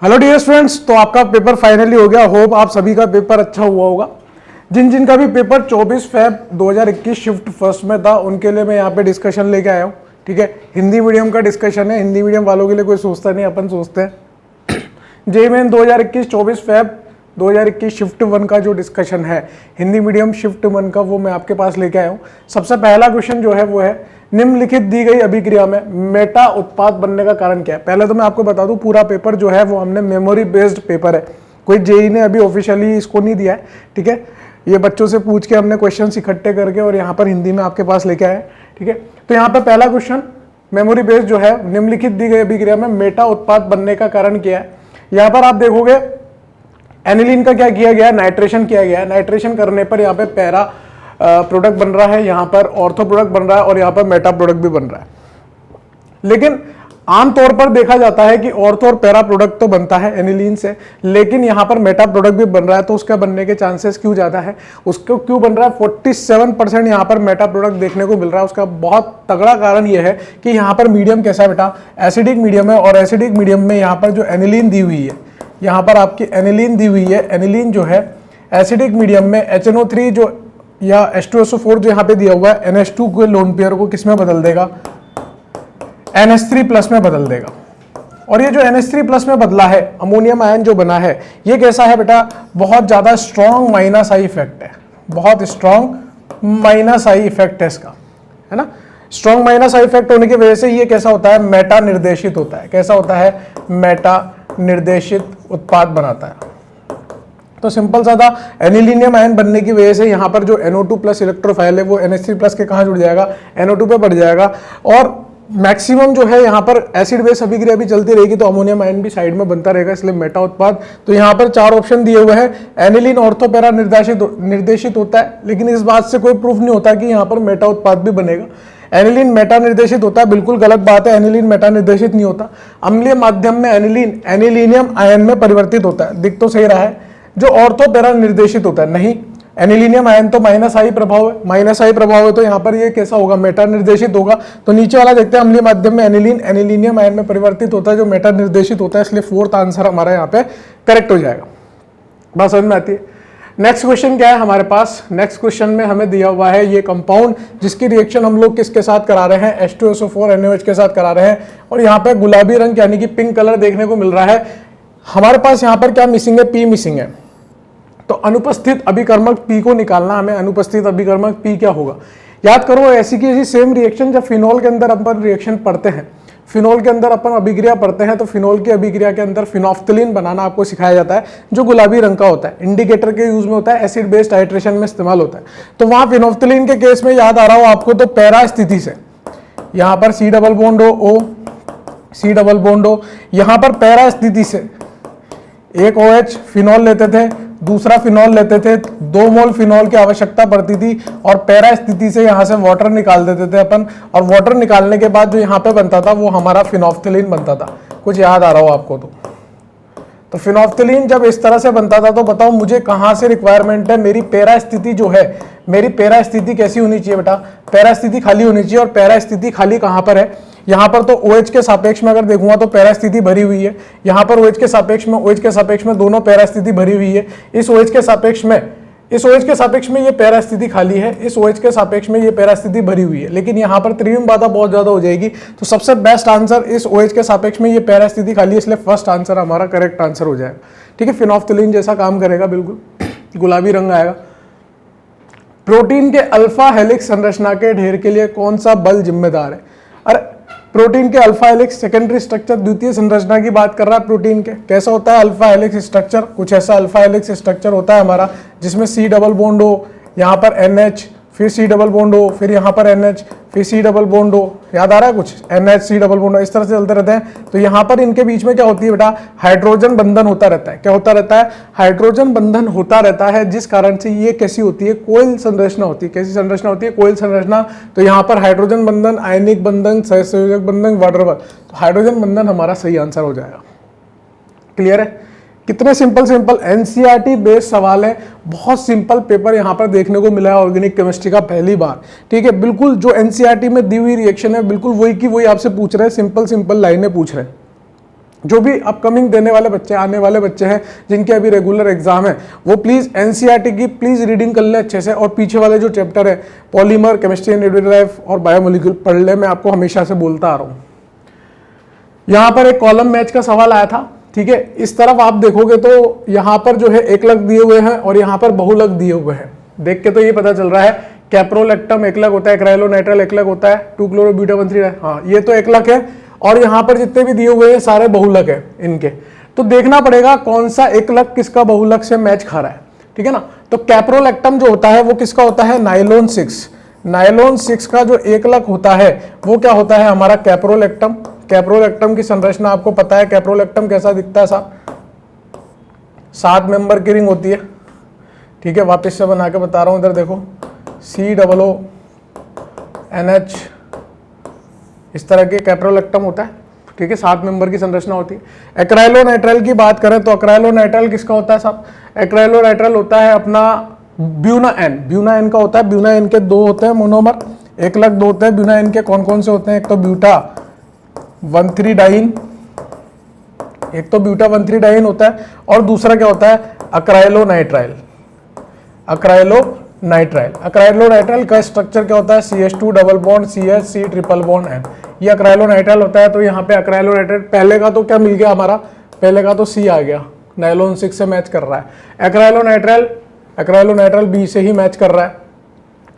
Hello dear friends, तो आपका paper finally हो गया। होप आप सभी का पेपर अच्छा हुआ होगा। जिन जिन का भी पेपर 24 फेब 2021 शिफ्ट फर्स्ट में था उनके लिए मैं यहाँ पे डिस्कशन लेके आया हूँ। ठीक है, हिंदी मीडियम का डिस्कशन है। हिंदी मीडियम वालों के लिए कोई सोचता नहीं, अपन सोचते हैं। जेईई मेन 2021 24 फेब 2021 शिफ्ट 1 का जो डिस्कशन है हिंदी मीडियम शिफ्ट 1 का, वो मैं आपके पास लेके आया हूँ। सबसे पहला क्वेश्चन जो है वो है, निम्नलिखित दी गई अभिक्रिया में मेटा उत्पाद बनने का कारण क्या है। पहले तो मैं आपको बता दूं, पूरा पेपर जो है वो हमने मेमोरी बेस्ड पेपर है। कोई जेईई ने अभी ऑफिशियली इसको नहीं दिया है। ठीक है, ये बच्चों से पूछ के हमने क्वेश्चन इकट्ठे करके और यहाँ पर हिंदी में आपके पास लेके आए। ठीक है, तो यहाँ पर पहला क्वेश्चन मेमोरी बेस्ड जो है, निम्नलिखित दी गई अभिक्रिया में मेटा उत्पाद बनने का कारण क्या है। यहाँ पर आप देखोगे एनिलीन का क्या किया गया है, नाइट्रेशन किया गया है। नाइट्रेशन करने पर यहाँ पे पैरा प्रोडक्ट बन रहा है, यहाँ पर ऑर्थो प्रोडक्ट बन रहा है और यहाँ पर मेटा प्रोडक्ट भी बन रहा है। लेकिन आमतौर पर देखा जाता है कि ऑर्थो और पैरा प्रोडक्ट तो बनता है एनिलीन से, लेकिन यहाँ पर मेटा प्रोडक्ट भी बन रहा है। तो उसका बनने के चांसेस क्यों ज्यादा है, उसको क्यों बन रहा है? 47% यहाँ पर मेटा प्रोडक्ट देखने को मिल रहा है। उसका बहुत तगड़ा कारण यह है कि यहाँ पर मीडियम कैसा है बेटा, एसिडिक मीडियम है। और एसिडिक मीडियम में यहाँ पर जो एनिलीन दी हुई है, यहाँ पर आपकी एनिलीन दी हुई है। एनिलीन जो है एसिडिक मीडियम में HNO3 जो या H2SO4 जो यहाँ पे दिया हुआ है, NH2 के लोन पेयर को किस में बदल देगा, NH3+ में बदल देगा। और ये जो NH3+ में बदला है, अमोनियम आयन जो बना है, ये कैसा है बेटा, बहुत ज्यादा स्ट्रॉन्ग माइनस आई इफेक्ट है। बहुत स्ट्रॉन्ग माइनस आई इफेक्ट है इसका, है ना। स्ट्रॉन्ग माइनस आई इफेक्ट होने की वजह से ये कैसा होता है, मेटा निर्देशित होता है। कैसा होता है, मेटा निर्देशित उत्पाद बनाता है। तो सिंपल सा था, एनिलीनियम आयन बनने की वजह से यहाँ पर जो NO2+ इलेक्ट्रोफाइल है वो NH3+ के कहाँ जुड़ जाएगा, NO2 पे बढ़ जाएगा। और मैक्सिमम जो है यहाँ पर एसिड बेस अभिक्रिया भी चलती रहेगी, तो अमोनियम आयन भी साइड में बनता रहेगा, इसलिए मेटा उत्पाद। तो यहाँ पर 4 ऑप्शन दिए हुए हैं। एनिलीन ऑर्थो पैरा निर्देशित होता है, लेकिन इस बात से कोई प्रूफ नहीं होता कि यहाँ पर मेटा उत्पाद भी बनेगा। एनिलीन मेटा निर्देशित होता है, बिल्कुल गलत बात है। एनिलीन मेटा निर्देशित नहीं होता। अम्लीय माध्यम में एनिलीन एनिलीनियम आयन में परिवर्तित होता है, दिख तो सही रहा है। जो ऑर्थो पैरा निर्देशित होता है, नहीं, एनिलीनियम आयन तो माइनस आई प्रभाव है। माइनस आई प्रभाव है तो यहाँ पर ये कैसा होगा, मेटा निर्देशित होगा। तो नीचे वाला देखते हैं, अम्लीय माध्यम में एनिलीन एनिलीनियम आयन में परिवर्तित होता है जो मेटा निर्देशित होता है, इसलिए 4th आंसर हमारा यहाँ पे करेक्ट हो जाएगा। बात समझ में आती है। नेक्स्ट क्वेश्चन क्या है हमारे पास, नेक्स्ट क्वेश्चन में हमें दिया हुआ है ये कंपाउंड जिसकी रिएक्शन हम लोग किसके साथ करा रहे हैं, H2SO4 NaOH के साथ करा रहे हैं। और यहाँ पे गुलाबी रंग यानी कि पिंक कलर देखने को मिल रहा है। हमारे पास यहाँ पर क्या मिसिंग है, P मिसिंग है। तो अनुपस्थित अभिकर्मक P को निकालना हमें। अनुपस्थित अभिकर्मक P क्या होगा, याद करो, ऐसी की ऐसी सेम रिएक्शन जब फिनोल के अंदर अपन रिएक्शन पढ़ते हैं, फिनोल के अंदर अपन अभिक्रिया पढ़ते हैं, तो फिनोल की अभिक्रिया के अंदर फिनोफ्थलीन बनाना आपको सिखाया जाता है, जो गुलाबी रंग का होता है, इंडिकेटर के यूज में होता है, एसिड बेस्ड टाइट्रेशन में इस्तेमाल होता है। तो वहां फिनोफ्थलीन के केस में याद आ रहा हो आपको, तो पैरा स्थिति से यहाँ पर C double bond O, C double bond O, यहाँ पर पैरा स्थिति से एक OH फिनोल लेते थे, दूसरा फिनोल लेते थे, 2 मोल फिनोल की आवश्यकता पड़ती थी। और पैरा स्थिति से यहाँ से वाटर निकाल देते थे अपन, और वाटर निकालने के बाद जो यहाँ पे बनता था वो हमारा फिनोफ्थलीन बनता था। कुछ याद आ रहा हो आपको तो फिनोफ्थलीन जब इस तरह से बनता था, तो बताओ मुझे कहाँ से रिक्वायरमेंट है, मेरी पैरा स्थिति जो है, मेरी पैरा स्थिति कैसी होनी चाहिए बेटा, पैरा स्थिति खाली होनी चाहिए। और पैरा स्थिति खाली कहाँ पर है, यहाँ पर तो OH के सापेक्ष में अगर देखूंगा तो पैरा स्थिति भरी हुई है। यहाँ पर OH के सापेक्ष में दोनों पैरा स्थिति भरी हुई है। इस OH के सापेक्ष में ये पैरा स्थिति खाली है, इस OH के सापेक्ष में ये पैरा स्थिति भरी हुई है। लेकिन यहाँ पर त्रिविम बाधा बहुत ज्यादा हो जाएगी, तो सबसे बेस्ट आंसर इस OH के सापेक्ष में ये पैरा स्थिति खाली है, इसलिए फर्स्ट आंसर हमारा करेक्ट आंसर हो जाएगा। ठीक है, फिनोफ्थलीन जैसा काम करेगा, बिल्कुल गुलाबी रंग आएगा। प्रोटीन के अल्फा हेलिक्स संरचना के ढेर के लिए कौन सा बल जिम्मेदार है। अरे प्रोटीन के अल्फा हेलिक्स सेकेंडरी स्ट्रक्चर, द्वितीय संरचना की बात कर रहा है प्रोटीन के। कैसा होता है अल्फा हेलिक्स स्ट्रक्चर, कुछ ऐसा अल्फा हेलिक्स स्ट्रक्चर होता है हमारा, जिसमें C डबल बॉन्ड O, यहाँ पर NH, फिर C डबल बॉन्ड O, फिर यहाँ पर NH, फिर C डबल बॉन्ड O। याद आ रहा है कुछ, NH C double bond O, इस तरह से चलते रहते हैं। तो यहाँ पर इनके बीच में क्या होती है बेटा, हाइड्रोजन बंधन होता रहता है। क्या होता रहता है, हाइड्रोजन बंधन होता रहता है, जिस कारण से ये कैसी होती है, कोइल संरचना होती है। कैसी संरचना होती है, कोइल संरचना। तो यहाँ पर हाइड्रोजन बंधन, आयनिक बंधन, सहसंयोजक बंधन, वाटर बल, तो हाइड्रोजन बंधन हमारा सही आंसर हो जाएगा। क्लियर है, कितने सिंपल एनसीईआरटी बेस्ड सवाल है। बहुत सिंपल पेपर यहाँ पर देखने को मिला है ऑर्गेनिक केमिस्ट्री का पहली बार। ठीक है, बिल्कुल जो एनसीईआरटी में दी हुई रिएक्शन है बिल्कुल वही की वही आपसे पूछ रहे हैं, सिंपल लाइनें पूछ रहे हैं। जो भी अपकमिंग देने वाले बच्चे, आने वाले बच्चे हैं जिनके अभी रेगुलर एग्जाम है, वो प्लीज एनसीईआरटी की प्लीज रीडिंग कर ले अच्छे से, और पीछे वाले जो चैप्टर है polymer, chemistry and radio life और बायोमोलिक्यूल पढ़ ले। मैं आपको हमेशा से बोलता आ रहा हूँ। यहाँ पर एक कॉलम मैच का सवाल आया था, ठीक है। इस तरफ आप देखोगे तो यहाँ पर जो है एकलक दिए हुए हैं और यहाँ पर बहुलक दिए हुए हैं। देख के तो ये पता चल रहा है कैप्रोलेक्टम एकलक होता है, क्राइलोनाइट्राइल एकलक होता है, 2-chloro-butadiene, हाँ ये तो एकलक है, और यहाँ पर जितने भी दिए हुए हैं सारे बहुलक है इनके। तो देखना पड़ेगा कौन सा एकलक किसका बहुलक से मैच खा रहा है, ठीक है ना। तो कैप्रोलेक्टम जो होता है वो किसका होता है, नाइलोन 6। नाइलोन 6 का जो एकलक होता है वो क्या होता है, हमारा कैप्रोलेक्टम। कैप्रोलेक्टम की संरचना आपको पता है, कैप्रोलेक्टम कैसा दिखता है साहब, 7 मेंबर की रिंग होती है, ठीक है। वापस से बना के बता रहा हूं, इधर देखो COONH, इस तरह के कैप्रोलेक्टम होता है, ठीक है। 7 मेंबर की संरचना होती है। एक्राइलोनाइट्राइल की बात करें तो एक्राइलोनाइट्राइल किसका होता है साहब, एक्राइलोनाइट्राइल होता है अपना ब्यूना एन। ब्यूना एन का होता है, ब्यूना एन के 2 होते हैं मोनोमर, एकलक 2 होते हैं। ब्यूना एन के कौन कौन से होते हैं, एक तो ब्यूटा 1,3-डाइन, एक तो ब्यूटा 1,3-डाइन होता है, और दूसरा क्या होता है, अक्राइलोनाइट्राइल। अक्राइलोनाइट्राइल, अक्राइलोनाइट्राइल का स्ट्रक्चर क्या होता है, CH2 double bond CH, C triple bond N, ये अक्राइलोनाइट्राइल होता है। तो यहाँ पे अक्राइलोनाइट्राइल पहले का तो क्या मिल गया हमारा, पहले का तो C आ गया, नाइलोन 6 से मैच कर रहा है। एक्राइलोनाइट्राइल B से ही मैच कर रहा है।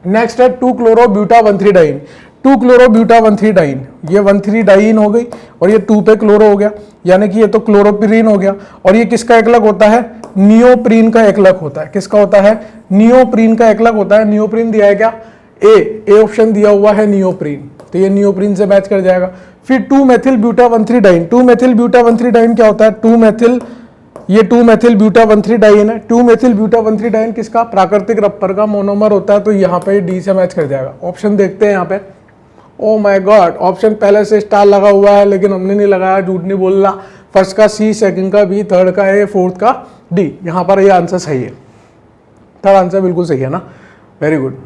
नेक्स्ट है 2-chloro-buta-1,3-डाइन। 2-chloro-buta-1,3-डाइन, ये 1,3-डाइन हो गई और ये 2 पे क्लोरो हो गया, यानी कि ये तो क्लोरोपिरीन हो गया। और ये किसका एकलक होता है, नियोप्रीन का एकलक होता है। किसका होता है, नियोप्रीन का एकलक होता है। नियोप्रीन दिया है क्या, ए ऑप्शन दिया हुआ है नियोप्रीन, तो ये नियोप्रीन से मैच कर जाएगा। फिर 2-methyl-buta-1,3-डाइन। 2-methyl-buta-1,3-डाइन क्या होता है, 2-methyl, ये 2-methyl-buta-1,3-डाइन है। 2-methyl-buta-1,3-डाइन किसका, प्राकृतिक रबर का मोनोमर होता है, तो यहाँ पे डी से मैच कर जाएगा। ऑप्शन देखते हैं यहाँ पे, ओ माय गॉड, ऑप्शन पहले से स्टार लगा हुआ है लेकिन हमने नहीं लगाया, झूठ नहीं बोलना। फर्स्ट का C, सेकंड का B, थर्ड का A, फोर्थ का D। यहाँ पर ये आंसर सही है, थर्ड आंसर बिल्कुल सही है ना, वेरी गुड।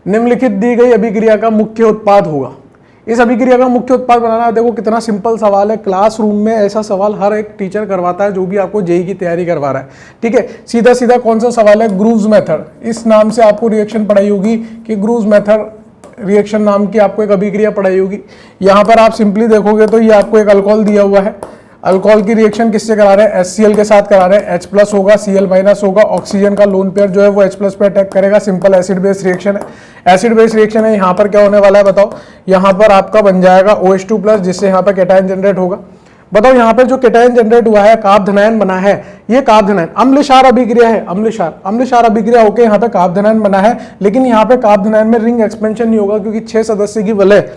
निम्नलिखित दी गई अभिक्रिया का मुख्य उत्पाद होगा। इस अभिक्रिया का मुख्य उत्पाद बनाना, देखो कितना सिंपल सवाल है। क्लासरूम में ऐसा सवाल हर एक टीचर करवाता है जो भी आपको जेई की तैयारी करवा रहा है, ठीक है। सीधा सीधा कौन सा सवाल है, ग्रूव्स मेथड। इस नाम से आपको रिएक्शन पढ़ाई होगी कि ग्रूव्स मेथड रिएक्शन नाम की आपको एक अभिक्रिया पढ़ाई होगी। यहाँ पर आप सिंपली देखोगे तो ये आपको एक अल्कोहल दिया हुआ है। अल्कोहल की रिएक्शन किससे करा रहे हैं, HCl के साथ करा रहे हैं। H+ होगा, Cl- होगा, ऑक्सीजन का लोन पेयर जो है वो H+ पे अटैक करेगा। सिंपल एसिड बेस रिएक्शन है, एसिड बेस रिएक्शन है। यहाँ पर क्या होने वाला है बताओ, यहाँ पर आपका बन जाएगा OH2+, जिससे यहाँ पर कैटायन जनरेट होगा। बताओ यहाँ पर जो कैटायन जनरेट हुआ है, कार्बोधनायन बना है, ये कार्बोधनायन अम्लक्षार अभिक्रिया है। अम्लक्षार अभिक्रिया होकर यहाँ पे कार्बोधनायन बना है, लेकिन यहाँ पे कार्बोधनायन में रिंग एक्सपेंशन नहीं होगा क्योंकि 6 सदस्य की वलय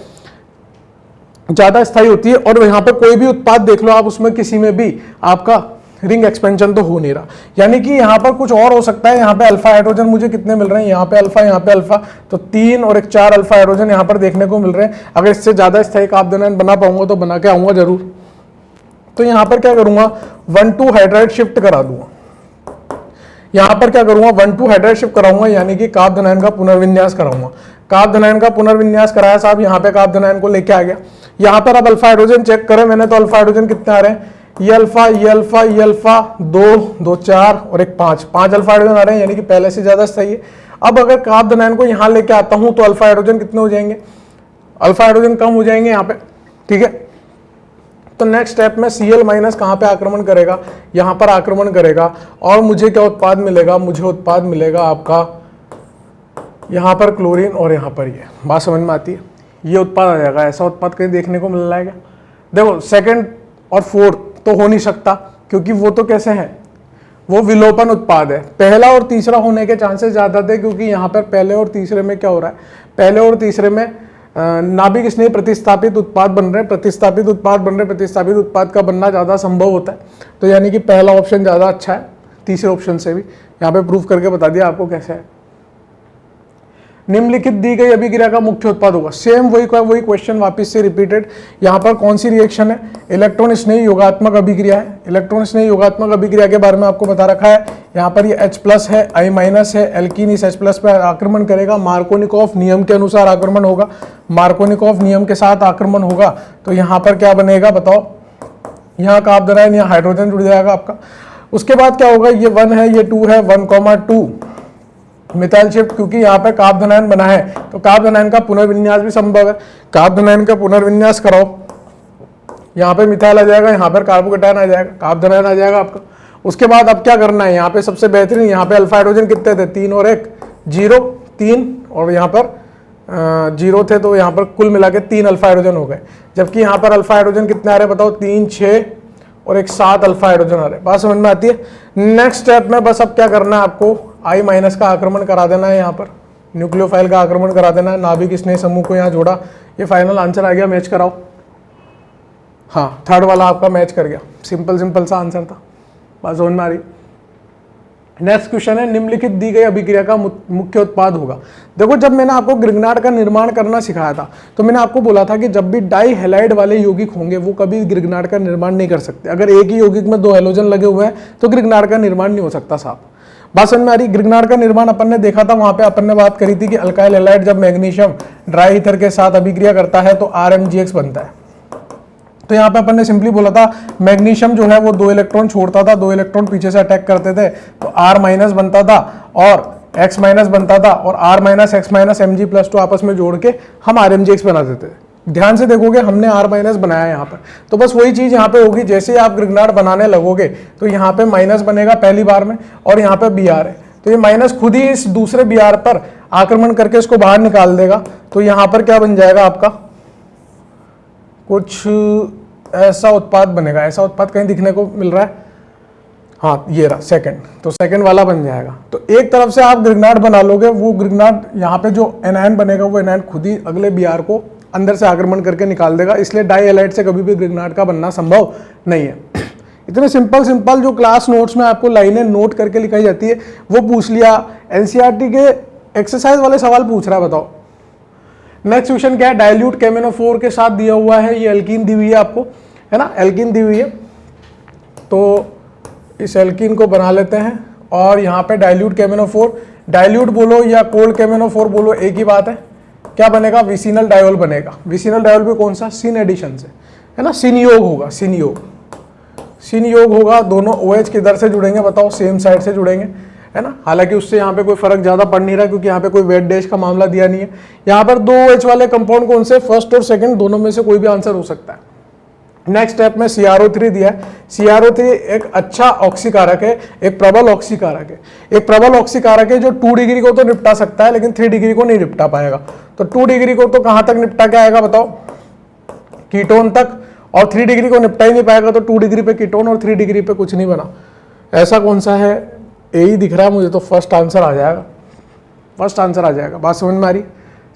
ज्यादा स्थायी होती है। और यहाँ पे कोई भी उत्पाद देख लो आप, उसमें किसी में भी आपका रिंग एक्सपेंशन तो हो नहीं रहा, यानी कि यहाँ पर कुछ और हो सकता है। यहाँ पे अल्फा हाइड्रोजन मुझे कितने मिल रहे हैं, यहाँ पे अल्फा, यहाँ पे अल्फा, तो 3 और 1 4 अल्फा हाइड्रोजन यहाँ पर देखने को मिल रहे हैं। अगर इससे ज्यादा स्थायी कार्बोधनायन बना पाऊंगा तो बना के आऊंगा जरूर। तो यहाँ पर क्या करूंगा, 1,2 हाइड्राइड शिफ्ट करा दूंगा। यहाँ पर क्या करूंगा, 1,2 हाइड्राइड शिफ्ट कराऊंगा, यानी कि कार्बोधनायन का पुनर्विन्यास कराऊंगा। कार्बोधनायन का पुनर्विन्यास कराया साहब, यहाँ पे कार्बोधनायन को लेके आ गया। यहाँ पर अब अल्फा हाइड्रोजन चेक करें मैंने, तो अल्फा हाइड्रोजन कितने आ रहे हैं, ये अल्फा, ये अल्फा, ये अल्फा, 2 4 और 1 5 अल्फा हाइड्रोजन आ रहे हैं, यानी कि पहले से ज्यादा सही है। अब अगर कार्बोधनायन को यहाँ लेके आता हूं तो अल्फा हाइड्रोजन कितने हो जाएंगे, अल्फा हाइड्रोजन कम हो जाएंगे यहाँ पे, ठीक है। तो नेक्स्ट स्टेप में Cl- कहाँ पे आक्रमण करेगा, यहाँ पर आक्रमण करेगा, और मुझे क्या उत्पाद मिलेगा, मुझे उत्पाद मिलेगा आपका यहाँ पर क्लोरीन और यहाँ पर ये। बात समझ में आती है, ये उत्पाद आ जाएगा। ऐसा उत्पाद कहीं देखने को मिल रहा है क्या, देखो सेकंड और फोर्थ तो हो नहीं सकता क्योंकि वो तो कैसे है, वो विलोपन उत्पाद है। पहला और तीसरा होने के चांसेस ज्यादा थे क्योंकि यहाँ पर पहले और तीसरे में क्या हो रहा है, पहले और तीसरे में नाभिक स्नेह प्रतिस्थापित उत्पाद बन रहे हैं, प्रतिस्थापित उत्पाद का बनना ज्यादा संभव होता है। तो यानी कि पहला ऑप्शन ज्यादा अच्छा है तीसरे ऑप्शन से भी। यहाँ पे प्रूफ करके बता दिया आपको कैसे है। निम्नलिखित दी गई अभिक्रिया का मुख्य उत्पाद होगा, सेम वही क्वेश्चन वापस से रिपीटेड। यहाँ पर कौन सी रिएक्शन है, इलेक्ट्रॉन स्नेह योगात्मक अभिक्रिया है। इलेक्ट्रॉन स्नेह योगात्मक अभिक्रिया के बारे में आपको बता रखा है। यहाँ पर ये H+ है, I- है, एल्कीन इस H+ पर आक्रमण करेगा, मार्कोनिकॉफ नियम के अनुसार आक्रमण होगा, मार्कोनिकॉफ नियम के साथ आक्रमण होगा। तो यहाँ पर क्या बनेगा बताओ, यहाँ कार्बोनाइन, यहाँ हाइड्रोजन जुड़ जाएगा आपका। उसके बाद क्या होगा, ये 1 है, ये 2 है, 1,2 मिथाइल शिफ्ट, क्योंकि यहाँ पे कार्बोनाइन बना है तो कार्बोनाइन का पुनर्विन्यास भी संभव है। कार्बोनाइन का पुनर्विन्यास कराओ, यहाँ पे मिथाइल आ जाएगा, यहाँ पर कार्बोकेटायन आ जाएगा, कार्बोनाइन आ जाएगा आपका। उसके बाद अब क्या करना है, यहाँ पे सबसे बेहतरीन, यहाँ पे अल्फा हाइड्रोजन कितने थे, 3 और 1 0 3, और यहाँ पर 0 थे, तो यहाँ पर कुल मिला के 3 अल्फा हाइड्रोजन हो गए। जबकि यहाँ पर अल्फा हाइड्रोजन कितने आ रहे हैं बताओ, 3 6 और एक 7 अल्फा हाइड्रोजन आ रहे हैं। बात समझ में आती है। नेक्स्ट स्टेप में बस अब क्या करना है, आपको I- का आक्रमण करा देना है, यहाँ पर न्यूक्लियोफाइल का आक्रमण करा देना है। नाभिक स्नेह समूह को यहाँ जोड़ा, ये फाइनल आंसर आ गया। मैच कराओ, हाँ थर्ड वाला आपका मैच कर गया। सिंपल सा आंसर था, बात समझ में आ रही। नेक्स्ट क्वेश्चन है, निम्नलिखित दी गई अभिक्रिया का मुख्य उत्पाद होगा। देखो, जब मैंने आपको ग्रिग्नार्ड का निर्माण करना सिखाया था तो मैंने आपको बोला था कि जब भी डाई हैलाइड वाले यौगिक होंगे वो कभी ग्रिग्नार्ड का निर्माण नहीं कर सकते। अगर एक ही यौगिक में 2 हैलोजन लगे हुए हैं तो ग्रिग्नार्ड का निर्माण नहीं हो सकता साहब। बात समझ में आ रही। ग्रिग्नार्ड का निर्माण अपन ने देखा था, वहां पे अपन ने बात करी थी कि अल्काइल हैलाइड जब मैग्नीशियम ड्राई ईथर के साथ अभिक्रिया करता है तो RMgX बनता है। तो यहाँ पे अपन ने सिंपली बोला था मैग्नीशियम जो है वो 2 इलेक्ट्रॉन छोड़ता था, 2 इलेक्ट्रॉन पीछे से अटैक करते थे, तो R- बनता था और X- बनता था, और R- X- Mg+2 आपस में जोड़ के हम RMgX बना देते थे। ध्यान से देखोगे हमने R- बनाया यहाँ पर, तो बस वही चीज यहाँ पे होगी। जैसे ही आप ग्रिग्नार्ड बनाने लगोगे तो यहाँ पे माइनस बनेगा पहली बार में, और यहाँ पे Br है, तो ये माइनस खुद ही इस दूसरे Br पर आक्रमण करके इसको बाहर निकाल देगा। तो यहाँ पर क्या बन जाएगा आपका, कुछ ऐसा उत्पाद बनेगा। ऐसा उत्पाद कहीं दिखने को मिल रहा है, हाँ ये रहा सेकंड, तो सेकंड वाला बन जाएगा। तो एक तरफ से आप ग्रिग्नार्ड बना लोगे, वो ग्रिग्नार्ड यहाँ पे जो एनायन बनेगा वो एनायन खुद ही अगले Br को अंदर से आक्रमण करके निकाल देगा। इसलिए डाई हैलाइड से कभी भी ग्रिग्नार्ड का बनना संभव नहीं है। इतने सिंपल जो क्लास नोट्स में आपको लाइनें नोट करके लिखाई जाती है वो पूछ लिया। NCERT के एक्सरसाइज वाले सवाल पूछ रहा है, बताओ। नेक्स्ट क्वेश्चन क्या है, डाइल्यूट KMnO4 के साथ दिया हुआ है, ये एल्कीन दी हुई है आपको, है ना, एल्कीन दी हुई है। तो इस एल्कीन को बना लेते हैं, और यहाँ पे डाइल्यूट KMnO4, डाइल्यूट बोलो या कोल्ड KMnO4 बोलो एक ही बात है। क्या बनेगा, विसिनल डायोल बनेगा। विसिनल डायोल भी कौन सा, सिन एडिशन से, है ना, सिन योग होगा, सिन योग होगा। दोनों OH किधर से जुड़ेंगे बताओ, सेम साइड से जुड़ेंगे, है ना। हालांकि उससे यहाँ पे कोई फर्क ज्यादा पड़ नहीं रहा क्योंकि यहाँ पे कोई वेट डैश का मामला दिया नहीं है। यहाँ पर 2 OH वाले कंपाउंड कौन से, फर्स्ट और सेकंड, दोनों में से कोई भी आंसर हो सकता है। नेक्स्ट स्टेप में CrO3 दिया है। CrO3 एक अच्छा ऑक्सीकारक है, एक प्रबल ऑक्सीकारक है। एक प्रबल ऑक्सीकारक है जो 2 डिग्री को तो निपटा सकता है लेकिन 3 डिग्री को नहीं निपटा पाएगा। तो 2 डिग्री को तो कहां तक निपटा के आएगा बताओ, कीटोन तक, और 3 डिग्री को निपटा ही नहीं पाएगा। तो 2 डिग्री पे कीटोन और 3 डिग्री पे कुछ नहीं बना। ऐसा कौन सा है, यही दिख रहा है मुझे, तो फर्स्ट आंसर आ जाएगा, फर्स्ट आंसर आ जाएगा। बात समझ में आ रही।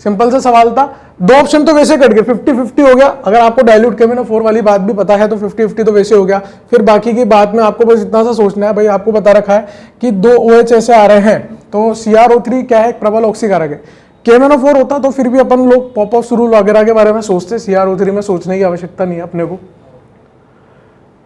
सिंपल सा सवाल था, 2 ऑप्शन तो वैसे कट गए, 50-50 हो गया। अगर आपको डाइल्यूट KMnO4 वाली बात भी पता है तो 50-50 तो वैसे हो गया। फिर बाकी की बात में आपको बस इतना सा सोचना है, भाई आपको बता रखा है कि 2 OH ऐसे आ रहे हैं, तो CrO3 क्या है, प्रबल ऑक्सीकारक है। KMnO4 होता तो फिर भी अपन लोग पॉपअप रूल वगैरह के बारे में सोचते, CrO3 में सोचने की आवश्यकता नहीं है अपने को।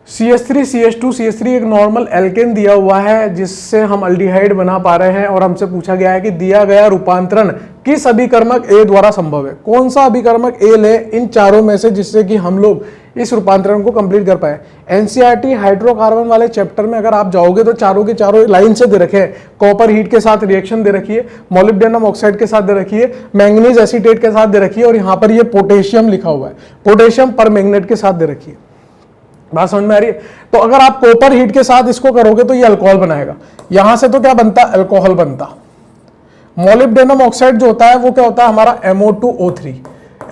CH3 CH2 CH3 एक नॉर्मल एल्केन दिया हुआ है जिससे हम अल्डिहाइड बना पा रहे हैं, और हमसे पूछा गया है कि दिया गया रूपांतरण किस अभिकर्मक A द्वारा संभव है। कौन सा अभिकर्मक A ले इन चारों में से जिससे कि हम लोग इस रूपांतरण को कंप्लीट कर पाए। NCERT हाइड्रोकार्बन वाले चैप्टर में अगर आप जाओगे तो चारों के चारों लाइन से दे रखे हैं। कॉपर हीट के साथ रिएक्शन दे रखी है, मोलिब्डेनम ऑक्साइड के साथ दे रखी है, मैंगनीज एसीटेट के साथ दे रखी है, और यहाँ पर ये पोटेशियम लिखा हुआ है, पोटेशियम परमैंगनेट के साथ दे रखी है। बात समझ में आ रही है। तो अगर आप कॉपर हीट के साथ इसको करोगे तो ये अल्कोहल बनाएगा। यहां से तो क्या बनता, अल्कोहल बनता। मोलिब्डेनम ऑक्साइड जो होता है वो क्या होता है हमारा MO2O3।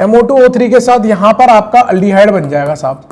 MO2O3 के साथ यहां पर आपका अल्डिहाइड बन जाएगा साहब,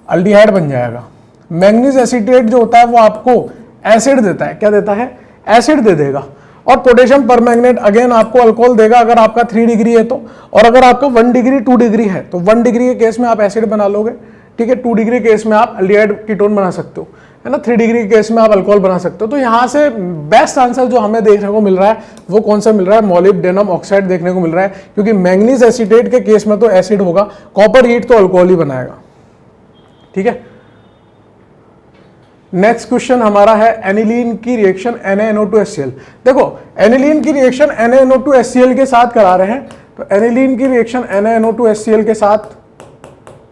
अल्डिहाइड बन जाएगा। मैंगनीज एसीटेट जो होता है वो आपको एसिड देता है, क्या देता है, एसिड दे देगा। और पोटेशियम परमैंगनेट अगेन आपको अल्कोहल देगा अगर आपका 3 डिग्री है तो, और अगर आपका 1 डिग्री 2 डिग्री है तो 1 डिग्री के केस में आप एसिड बना लोगे, ठीक है। 2 डिग्री केस में आप अल्डिहाइड कीटोन बना सकते हो, है ना। 3 डिग्री केस में आप अल्कोहल बना सकते हो। तो यहाँ से बेस्ट आंसर जो हमें देखने को मिल रहा है वो कौन सा मिल रहा है, मोलिब्डेनम ऑक्साइड देखने को मिल रहा है, क्योंकि मैंगनीज एसीटेट के केस में तो एसिड होगा, कॉपर हीट तो अल्कोहल ही बनाएगा, ठीक है। नेक्स्ट क्वेश्चन हमारा है एनिलीन की रिएक्शन NaNO2HCl। देखो एनिलीन की रिएक्शन NaNO2HCl के साथ करा रहे हैं, तो एनिलीन की रिएक्शन NaNO2HCl के साथ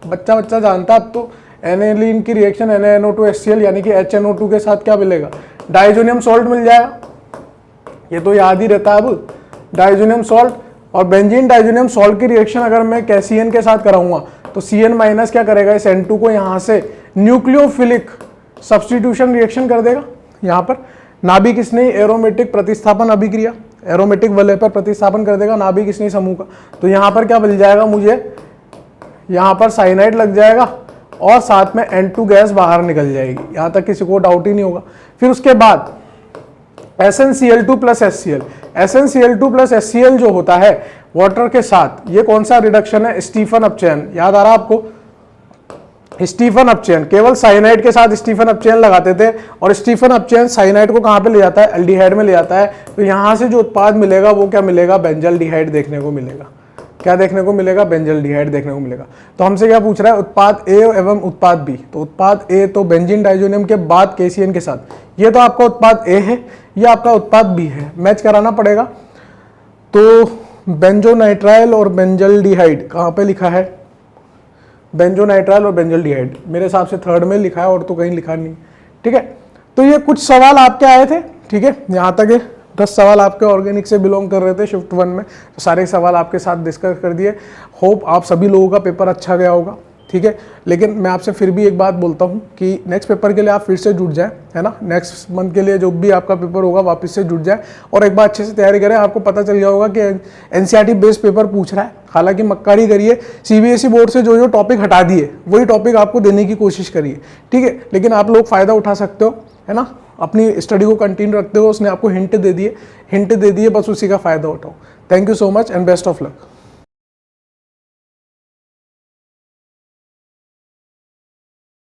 बच्चा जानता है अब तो। एनेलिन की रिएक्शन NaNO2HCl यानी कि HNO2 के साथ क्या मिलेगा, डाइजोनियम सॉल्ट मिल जाएगा। ये तो याद ही रहता है अब, डाइजोनियम सॉल्ट। और बेंजीन डाइजोनियम सॉल्ट की रिएक्शन अगर मैं कैसियन के साथ कराऊंगा तो Cn माइनस क्या करेगा, इस N2 को यहाँ से न्यूक्लियोफिलिक सब्सटीट्यूशन रिएक्शन कर देगा। यहाँ पर नाभिक स्नेही एरोमेटिक प्रतिस्थापन अभिक्रिया, एरोमेटिक वलय पर प्रतिस्थापन कर देगा नाभिक स्नेही समूह का। तो यहाँ पर क्या मिल जाएगा मुझे, यहाँ पर साइनाइड लग जाएगा और साथ में N2 गैस बाहर निकल जाएगी। यहाँ तक किसी को डाउट ही नहीं होगा। फिर उसके बाद SnCl2 plus HCl, SnCl2 plus HCl जो होता है वाटर के साथ, ये कौन सा रिडक्शन है, स्टीफन अपचयन। याद आ रहा आपको, स्टीफन अपचयन, केवल साइनाइड के साथ स्टीफन अपचयन लगाते थे और स्टीफन अपचयन साइनाइड को कहाँ पे ले जाता है, एल्डिहाइड में ले जाता है। तो यहाँ से जो उत्पाद मिलेगा वो क्या मिलेगा, बेंजल्डिहाइड देखने को मिलेगा। क्या देखने को मिलेगा, बेंजल्डिहाइड देखने को मिलेगा। तो हमसे क्या पूछ रहा है, उत्पाद ए एवं उत्पाद बी। तो उत्पाद ए तो बेंजीन डाइजोनियम के बाद केसीएन के साथ, ये तो आपका उत्पाद ए है, ये आपका उत्पाद बी है, मैच कराना पड़ेगा। तो बेंजोनाइट्राइल और बेंजल्डिहाइड कहाँ पे लिखा है, बेंजोनाइट्राइल और बेंजल्डिहाइड मेरे हिसाब से थर्ड में लिखा है और तो कहीं लिखा नहीं। ठीक है, तो ये कुछ सवाल आपके आए थे। ठीक है, यहाँ तक 10 सवाल आपके ऑर्गेनिक से बिलोंग कर रहे थे शिफ्ट 1 में, तो सारे सवाल आपके साथ डिस्कस कर दिए। होप आप सभी लोगों का पेपर अच्छा गया होगा। ठीक है, लेकिन मैं आपसे फिर भी एक बात बोलता हूँ कि नेक्स्ट पेपर के लिए आप फिर से जुट जाए, है ना। नेक्स्ट मंथ के लिए जो भी आपका पेपर होगा वापस से जुट जाए और एक बार अच्छे से तैयारी करें। आपको पता चल जाएगा कि एनसीईआरटी बेस्ड पेपर पूछ रहा है। हालांकि मक्कारी करिए, सीबीएसई बोर्ड से जो टॉपिक हटा दिए वही टॉपिक आपको देने की कोशिश करिए। ठीक है, लेकिन आप लोग फ़ायदा उठा सकते हो, है ना। अपनी स्टडी को कंटिन्यू रखते हो, उसने आपको हिंट दे दिए, बस उसी का फ़ायदा उठाओ। Thank you so much and best of luck.